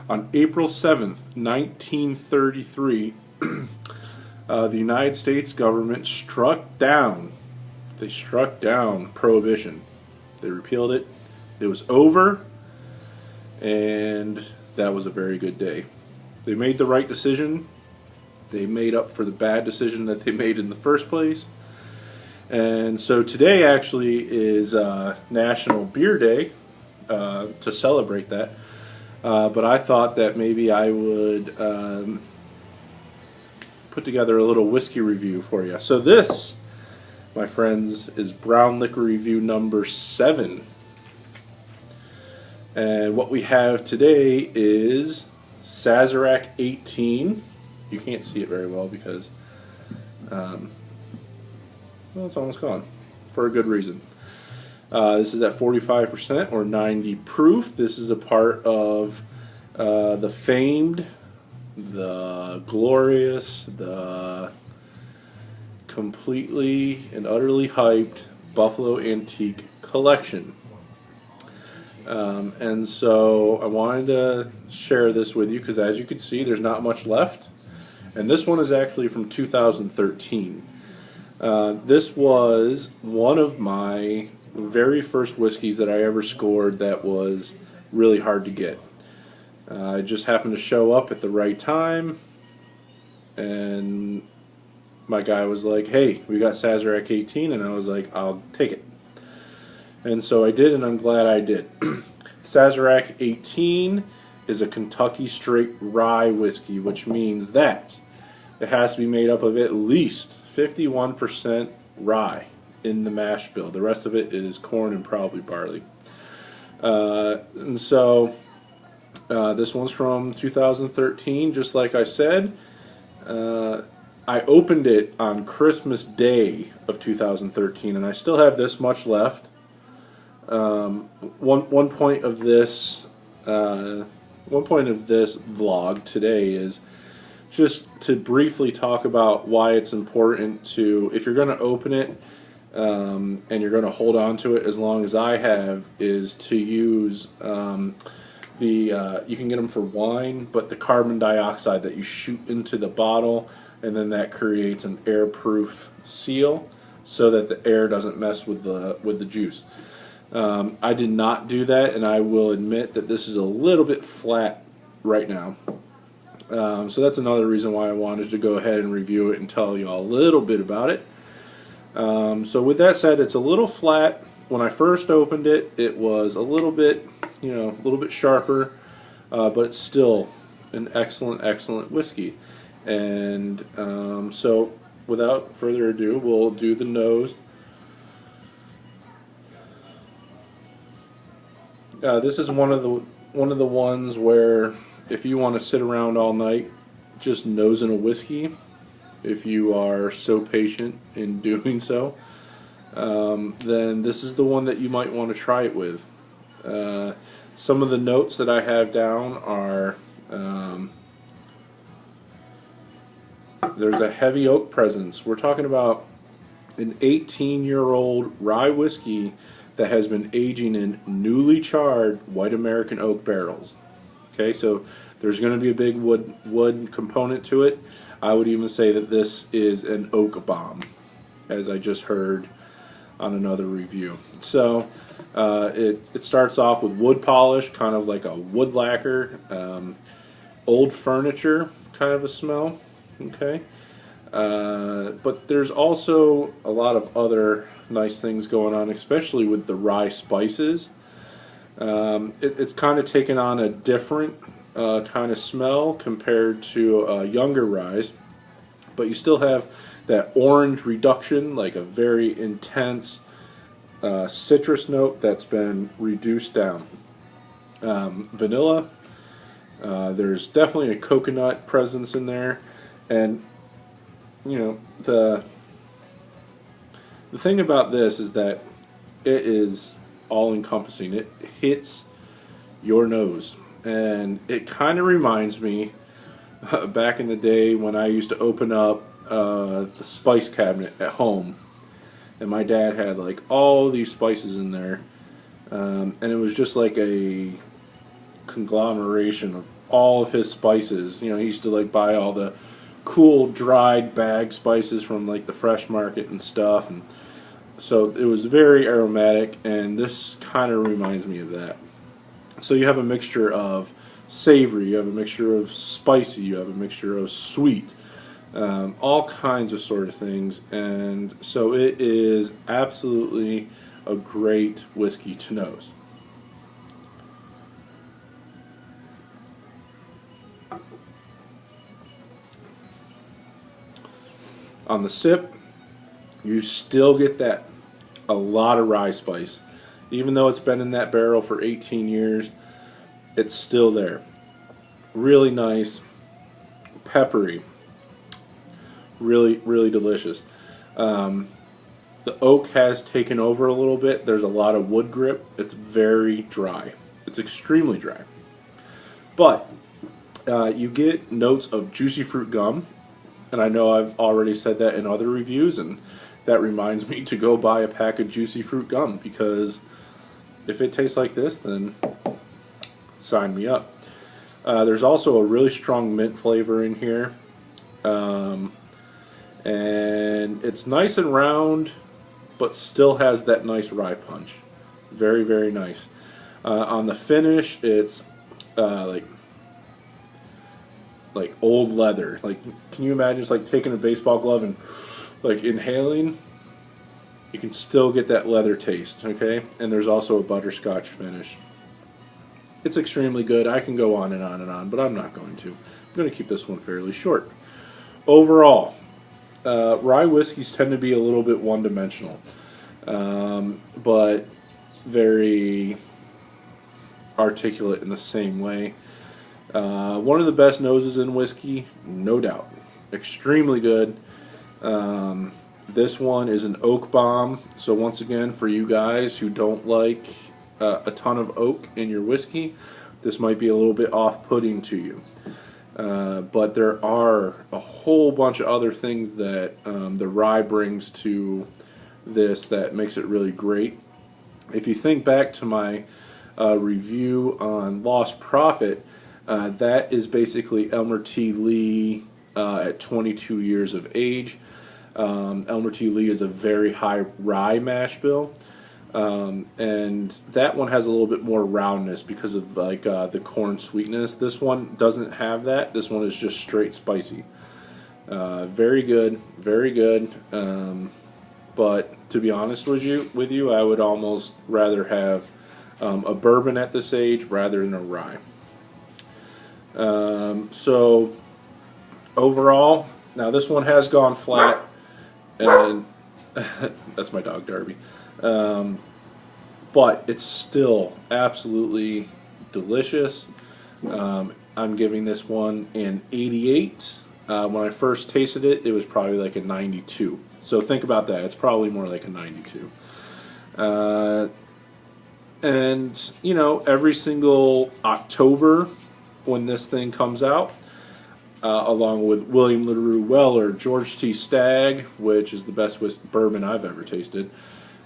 On April 7th, 1933, the United States government struck down prohibition. They repealed it. It was over, and that was a very good day. They made the right decision. They made up for the bad decision that they made in the first place. And so today actually is National Beer Day to celebrate that. But I thought that maybe I would put together a little whiskey review for you. So this, my friends, is Brown Liquor Review number 7. And what we have today is Sazerac 18. You can't see it very well because well, it's almost gone for a good reason. This is at 45% or 90 proof. This is a part of the famed, the glorious, the completely and utterly hyped Buffalo Antique Collection. And so I wanted to share this with you because, as you can see, there's not much left. And this one is actually from 2013. This was one of my very first whiskeys that I ever scored that was really hard to get. I just happened to show up at the right time, and my guy was like, "Hey, we got Sazerac 18," and I was like, "I'll take it." And so I did, and I'm glad I did. Sazerac 18 is a Kentucky straight rye whiskey, which means that it has to be made up of at least 51% rye in the mash bill. The rest of it is corn and probably barley. And so this one's from 2013, just like I said. I opened it on Christmas Day of 2013, and I still have this much left. One point of this vlog today is just to briefly talk about why it's important to, if you're going to open it and you're going to hold on to it as long as I have, is to use you can get them for wine, but the carbon dioxide that you shoot into the bottle, and then that creates an airproof seal so that the air doesn't mess with the juice. I did not do that, and I will admit that this is a little bit flat right now. So that's another reason why I wanted to go ahead and review it and tell you all a little bit about it. So with that said, it's a little flat. When I first opened it, it was a little bit, a little bit sharper, but it's still an excellent whiskey. And so without further ado, we'll do the nose. This is one of the ones where if you want to sit around all night just nosing a whiskey, if you are so patient in doing so, then this is the one that you might want to try it with. Some of the notes that I have down are there's a heavy oak presence. We're talking about an 18-year-old rye whiskey that has been aging in newly charred white American oak barrels. Okay, so there's going to be a big wood component to it. I would even say that this is an oak bomb, as I just heard on another review. So it starts off with wood polish, kind of like a wood lacquer, old furniture kind of a smell. Okay, but there's also a lot of other nice things going on, especially with the rye spices. It's kind of taken on a different kind of smell compared to younger ryes, but you still have that orange reduction, like a very intense citrus note that's been reduced down. Vanilla, there's definitely a coconut presence in there, and the thing about this is that it is all-encompassing. It hits your nose, and it kind of reminds me back in the day when I used to open up the spice cabinet at home, and my dad had like all these spices in there, and it was just like a conglomeration of all of his spices. You know, he used to like buy all the cool dried bag spices from like the fresh market and stuff, and so it was very aromatic, and this kind of reminds me of that. So you have a mixture of savory, you have a mixture of spicy, you have a mixture of sweet, all kinds of sort of things, and so it is absolutely a great whiskey to nose. On the sip, you still get that a lot of rye spice. Even though it's been in that barrel for 18 years, it's still there. Really nice, peppery, really, really delicious. The oak has taken over a little bit. There's a lot of wood grip. It's very dry. It's extremely dry. But you get notes of juicy fruit gum, and I know I've already said that in other reviews, and that reminds me to go buy a pack of juicy fruit gum, because if it tastes like this, then sign me up. There's also a really strong mint flavor in here, and it's nice and round, but still has that nice rye punch. Very, very nice. On the finish, it's like old leather. Like, can you imagine just like taking a baseball glove and like inhaling? You can still get that leather taste, okay? And there's also a butterscotch finish. It's extremely good. I can go on and on and on, but I'm not going to. I'm going to keep this one fairly short. Overall, rye whiskeys tend to be a little bit one-dimensional, but very articulate in the same way. One of the best noses in whiskey, no doubt. Extremely good. This one is an oak bomb. So once again, for you guys who don't like a ton of oak in your whiskey, this might be a little bit off-putting to you. But there are a whole bunch of other things that the rye brings to this that makes it really great. If you think back to my review on Lost Prophet, that is basically Elmer T. Lee at 22 years of age. Elmer T. Lee is a very high rye mash bill, and that one has a little bit more roundness because of like the corn sweetness. This one doesn't have that. This one is just straight spicy. Very good, very good. But to be honest with you, I would almost rather have a bourbon at this age rather than a rye. So overall, now this one has gone flat, and that's my dog Darby, but it's still absolutely delicious. I'm giving this one an 88. When I first tasted it, it was probably like a 92. So think about that. It's probably more like a 92. And you know, every single October when this thing comes out, along with William LaRue Weller, George T. Stagg, which is the best bourbon I've ever tasted,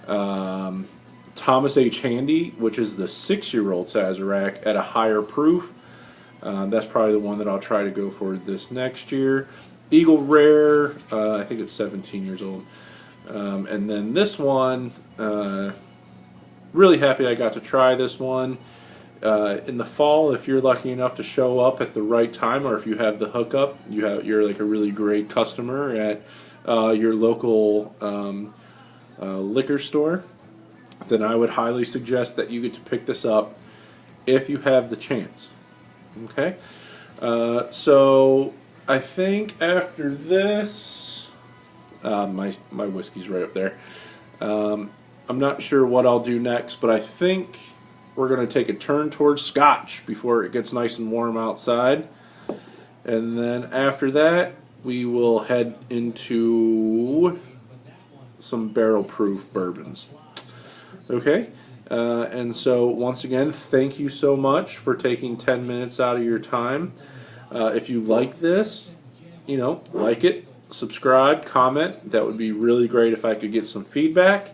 Thomas H. Handy, which is the 6-year-old Sazerac at a higher proof. That's probably the one that I'll try to go for this next year. Eagle Rare, I think it's 17 years old. And then this one, really happy I got to try this one. In the fall, if you're lucky enough to show up at the right time, or if you have the hookup, you're like a really great customer at your local liquor store, then I would highly suggest that you get to pick this up if you have the chance. Okay, so I think after this, my whiskey's right up there. I'm not sure what I'll do next, but I think we're going to take a turn towards Scotch before it gets nice and warm outside. And then after that, we will head into some barrel-proof bourbons. Okay? And so, once again, thank you so much for taking 10 minutes out of your time. If you like this, you know, like it, subscribe, comment. That would be really great if I could get some feedback.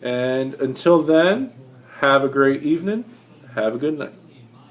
And until then, have a great evening. Have a good night.